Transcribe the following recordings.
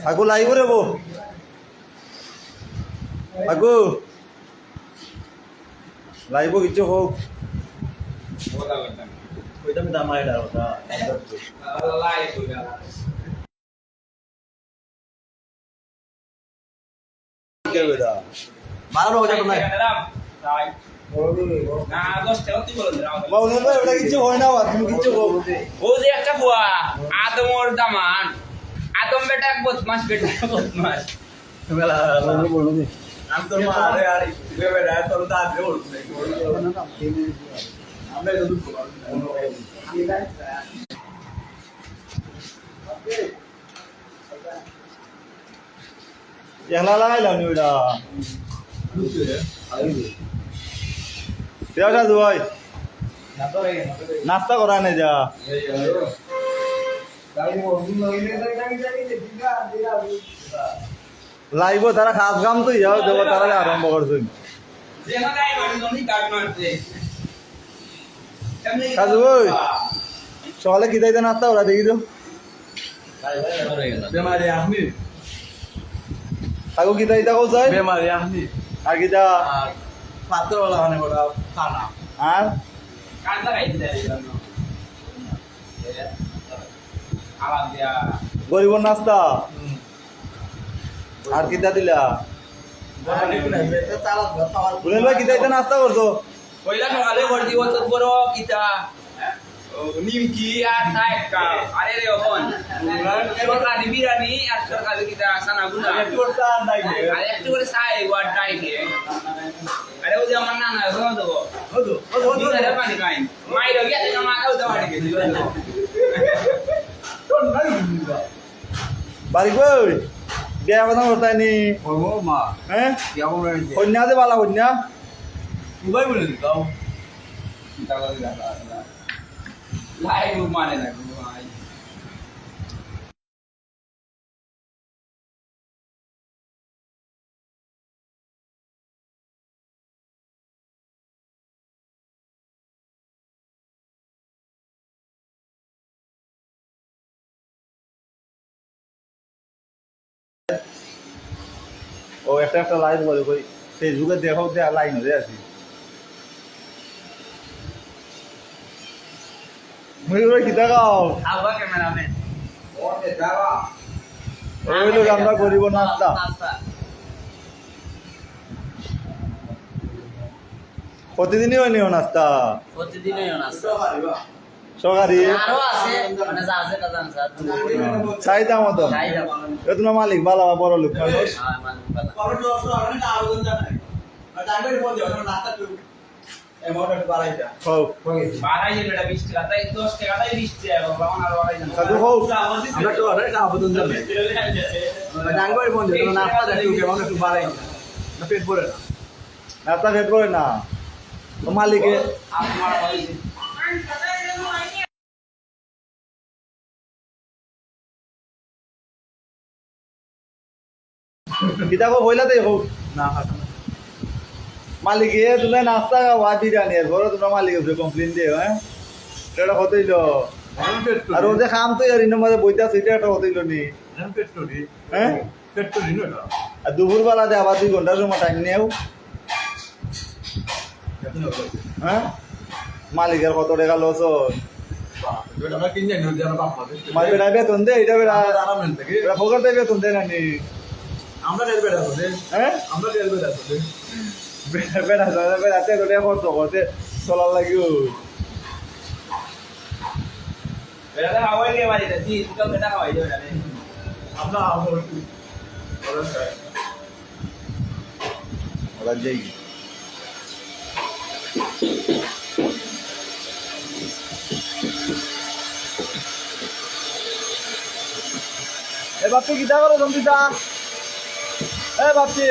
আগু লাইব রে বো আগু লাইব কিছু হোক ওইটা আমি দামাই দাও ওটা লাইব কে বেদা মারো ওটা তো নাই না 10 টাকা তুই বল দাও বাউনে ভাই ওটা কিছু হয় না তুমি কিছু হোক ও যে একটা বুয়া আদমর দামান আদম বেটা এক বদমাস বেটা বদমাস মেলা বলো নি আমি তোর মা আরে আরে বেটা তোর দাঁত দিয়ে উঠছে আমরা যদি এলা লাগাইলাম নি ওটা দেওয়া দুই নাস্তা করা নাই যা লাইব তারা খাস কাম তো যাও দেবো তারা আরম্ভ করছেন কাজু ওই সকালে কি দাইতে নাস্তা ওরা দেখি তো বেমারি আপনি কাকু কি দাইতে কও চাই বেমারি আপনি আর কি দা পাত্রওয়ালা মানে ওটা খানা আর কান্দা খাইতে দেয় আলাদা দিয়া গরিব নাস্তা আর কি দা দিলা বুলেন ভাই কি দাইতে নাস্তা করছো কইলা সকালে ভর্তি হতো বড় কিতা নিমকি আর সাইকা আরে রে ওখন সরকারি বিরিয়ানি আর সরকারি কিতা সানা গুনা আর একটু করে সাই ওয়ার ডাইকে আরে ও যে আমার নানা শোনো দেবো আরে পানি খাই মাইর গিয়ে না মা খাও দাও আড়িকে বাড়ি কই বিয়া কথা করতাই নি মা হ্যাঁ কেমন কন্যা যে বালা কন্যা উবাই বলে দিতাম লাই মানে না ভাই ও একটা একটা লাইভ বলে কই ফেসবুকে দেখো দে লাইন হয়ে আছি মুই ওই কি দেখাও আলবা ক্যামেরাম্যান ওই লোক আমরা করিব নাস্তা প্রতিদিনই হয় নিও নাস্তা প্রতিদিনই নাস্তা সকারি আরো আছে মানে যা আছে কাজান চাহিদা মতো চাহিদা এ তোমার মালিক ভালো বড় লোক মানুষ হ্যাঁ মানে হোক বাড়াই যাবে এটা 20 টাকা তাই 10 টাকা তাই 20 টাকা বাবা আর বাড়াই যাবে সাধু হোক আমরা তো অর্ডার আবেদন জানাই ডাঙ্গরি বন্ধ নাস্তা দেখো কেমন একটু বাড়াই না পেট ভরে না নাস্তা ভেট করে না তো মালিকে আপনার ভাই কিতাব বইলাতে হোক না মালিকে তুমি নাস্তা খাওয়া বিরিয়ানি আর ঘরে তোমরা মালিক কমপ্লেন দিয়ে হ্যাঁ এটা হতেইল আর ও যে খাম তো আর ইনো মাঝে বইতা সেটা একটা হতেইল নি পেট্রোলি হ্যাঁ পেট্রোলি না আর দুপুর বেলা দিয়ে আবার 2 ঘন্টার সময় টাইম নেও হ্যাঁ মালিকের কত টাকা লস আমরা কিনে নিয়ে যাবো বাবা তোমার বেড়া বেতন দে এটা বেড়া আরাম থেকে বেড়া ফোকার দেয় বেতন দেয় না নি আমরা রেল বেড়া বলে হ্যাঁ আমরা রেল বেড়া বলে বেড়া বেড়া বেড়াতে তো টাকা খরচ করতে চলার লাগিও বেটা হাওয়াই কে বাড়িতে জি তো বেটা হাওয়াই দেবে না আমরা ওরা যাই এ বাপি কিটা করো জমপিতা এ বাপি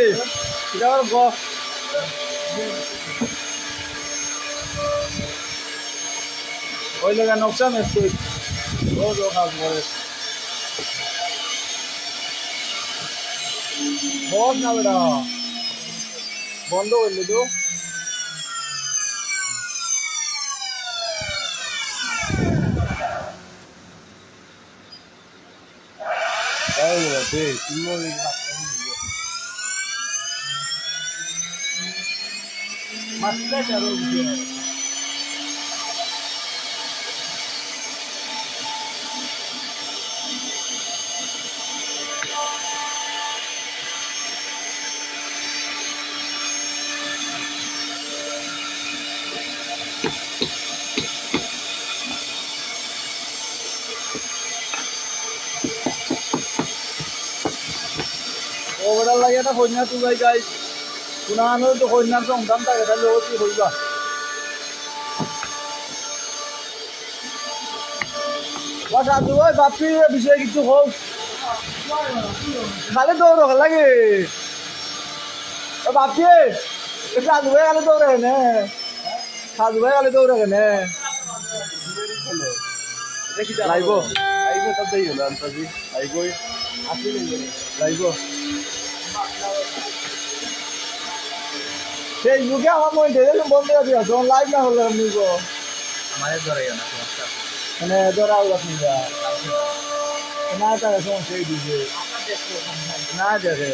কিটা করো গ ওই লগা নকশা মেস কই ও কাজ করে বস না বেটা বন্ধ করলি তো ওভারঅল লাগে এটা কন্যা তুলাই যাই পুনানো তো কন্যার সন্তান থাকে তাহলে ও কি হইবা সাধু ভাই বাপি বিষয়ে কিছু হোক খালি দৌড় লাগে বাপি সাধু ভাই খালি দৌড়ে কেনে সাধু ভাই খালি দৌড়ে কেনে লাইব লাইব সব দেই হলো আন্তাজি লাইবই আসলে লাইব সেই যুগে আমার মনে দেখে বন্ধ করে দিও যখন লাইভ না হলে নিব আমাদের ধরে না মানে ধরা হলো নিবা না তার সমস্যা এই দিকে না দেখে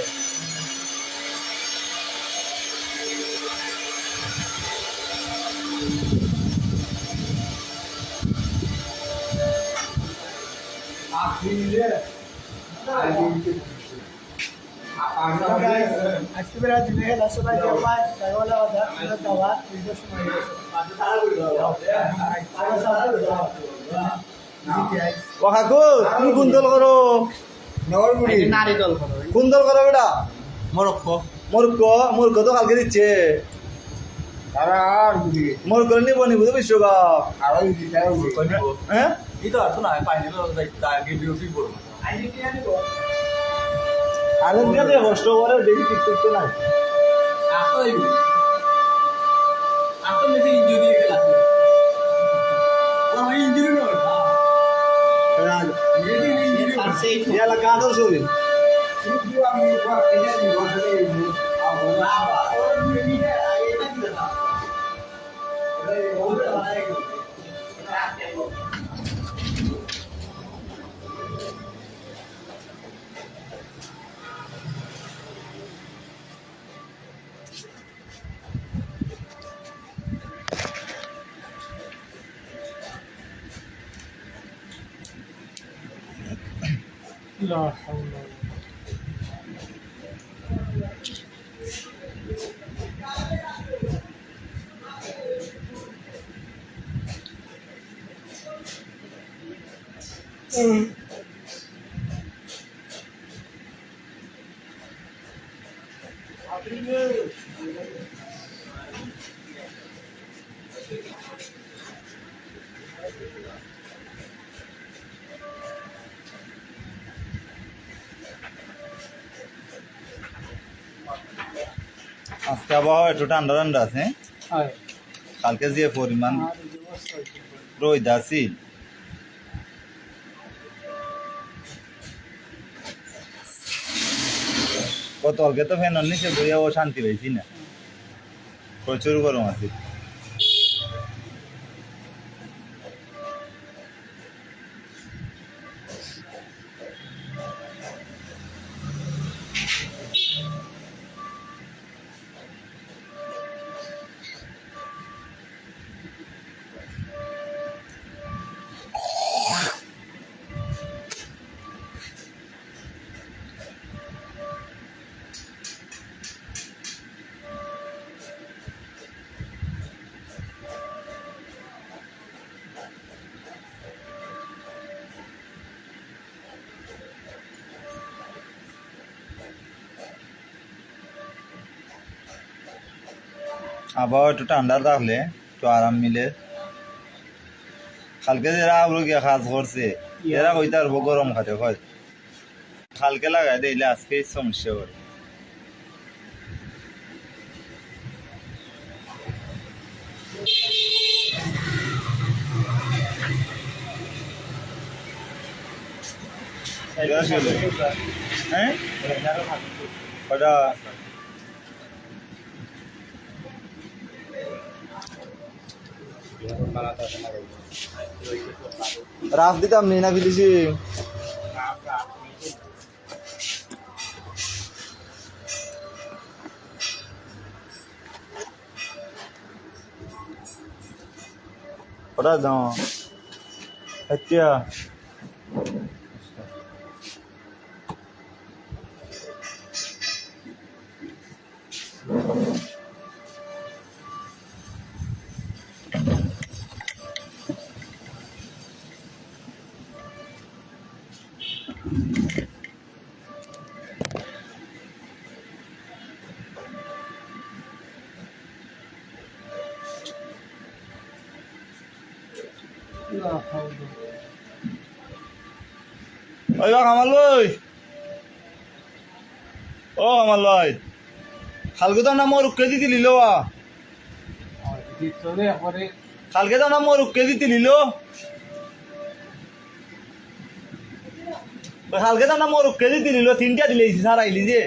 আজকে বেলা দিনে হেলা সবাই যাবাই তাইওয়ালা কথা আমরা দাওয়া ভিডিও সময় ও কাকু তুমি কোন দল করো নগরমুড়ি নারী দল করো কোন দল করো বেটা মরক্কো মূর্খ তো কালকে দিচ্ছে তারা আর বুঝি মূর্খ নিব তো বিশ্বকাপ আর বুঝি তাই হ্যাঁ এই তো আর তো না পাইনি তো আগে ডিউটি করব আগে দিয়ে কষ্ট করে বেশি টিকটক তো নাই আসলে আসলে মেসি ইনজুরি খেলা ওই ইনজুরি নয় মেসি ইনজুরি আছে ইয়ালা কাদর ছবি শুধু আমি এটা দিই বসে لا حول ولا আজকে আবহাওয়া একটু ঠান্ডা ঠান্ডা আছে কালকে যে পরিমাণ রোদ আছে গতকালকে তো ফ্যানের নিচে বইয়াও শান্তি পাইছি না প্রচুর গরম আছে আবহাওয়া একটু ঠান্ডা থাকলে একটু আরাম মিলে কালকে যারা আবরু গিয়ে কাজ করছে এরা কইতে পারবো গরম খাতে হয় কালকে লাগাই দিলে আজকে সমস্যা করে হ্যাঁ ওটা রাফ দিতাম নি না ফিলিসি ওটা দাও এতিয়া ওই কামাল ভাই ও কামাল ভাই কালকে তো না মোর কেজি দিলি লো কালকে তো না মোর কেজি দিলি লো কালকে তো না মোর কেজি দিলি লো তিনটা দিলে স্যার আইলি যে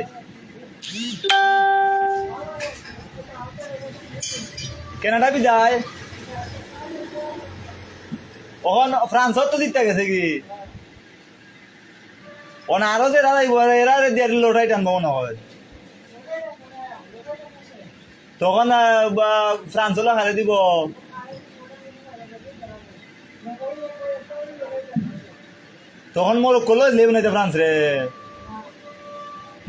কেনাডা বি যায় ওখান ফ্রান্সত তো জিততে গেছে কি ওনা আরো যে দাদাই এরা দিয়ে লোটাই টানবো মনে হয় তখন ফ্রান্স হলো হারে দিব তখন মরক্কো লো লেব না ফ্রান্স রে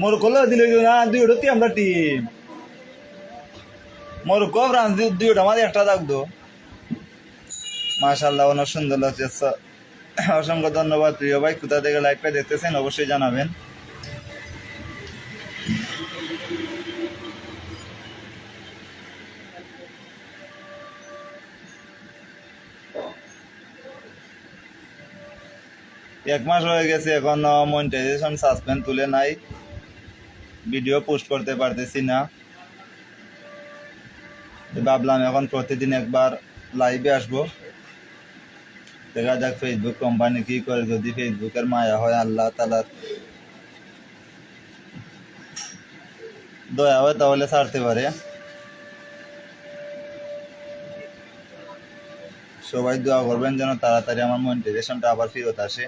মরক্কো লো দিল না দুই ওটি আমরা টিম মরক্কো ফ্রান্স দুই ওটা আমাদের একটা থাকতো মাশাআল্লাহ অনেক সুন্দর লাগছে অসংখ্য ধন্যবাদ প্রিয় ভাই কোথা থেকে লাইভটা দেখতেছেন অবশ্যই জানাবেন এক মাস হয়ে গেছে এখন মনিটাইজেশন সাসপেন্ড তুলে নাই ভিডিও পোস্ট করতে পারতেছি না ভাবলাম এখন প্রতিদিন একবার লাইভে আসবো দেখা যাক ফেসবুক কোম্পানি কি করে যদি ফেসবুকের মায়া হয় আল্লাহ তাআলার দয়া হয় তাহলে ছাড়তে পারে সবাই দোয়া করবেন যেন তাড়াতাড়ি আমার মনিটাইজেশনটা আবার ফেরত আসে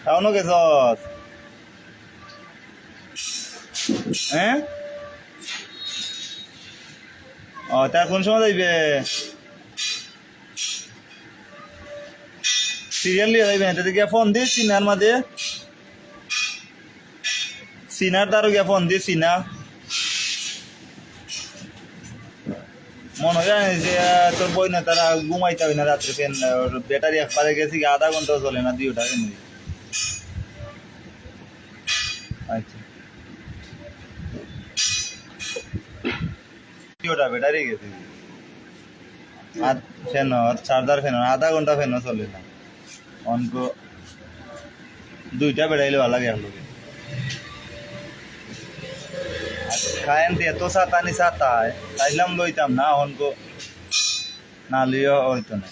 এখনো গেছ হ্যাঁ ও তা কোন সময় যাইবে সিরিয়াল নিয়ে যাইবে এটা গিয়ে ফোন দিস সিনার মাঝে সিনার তারও গিয়ে ফোন দিস সিনা মনে হয় যে তোর বই না তারা ঘুমাইতে হবে না রাত্রে ফেন ব্যাটারি একবারে গেছি আধা ঘন্টাও চলে না 2টা ফেন আচ্ছা 2টা ব্যাটারি গেছে আর ফেন চার্জার ফেন আধা ঘন্টা ফেনও চলে না অঙ্ক 2টা বেড়াইলে ভালো লাগে আপনাকে খায়েন এত সাতানি সাতায় চাইলাম লইতাম না অঙ্ক না লিও হইতো না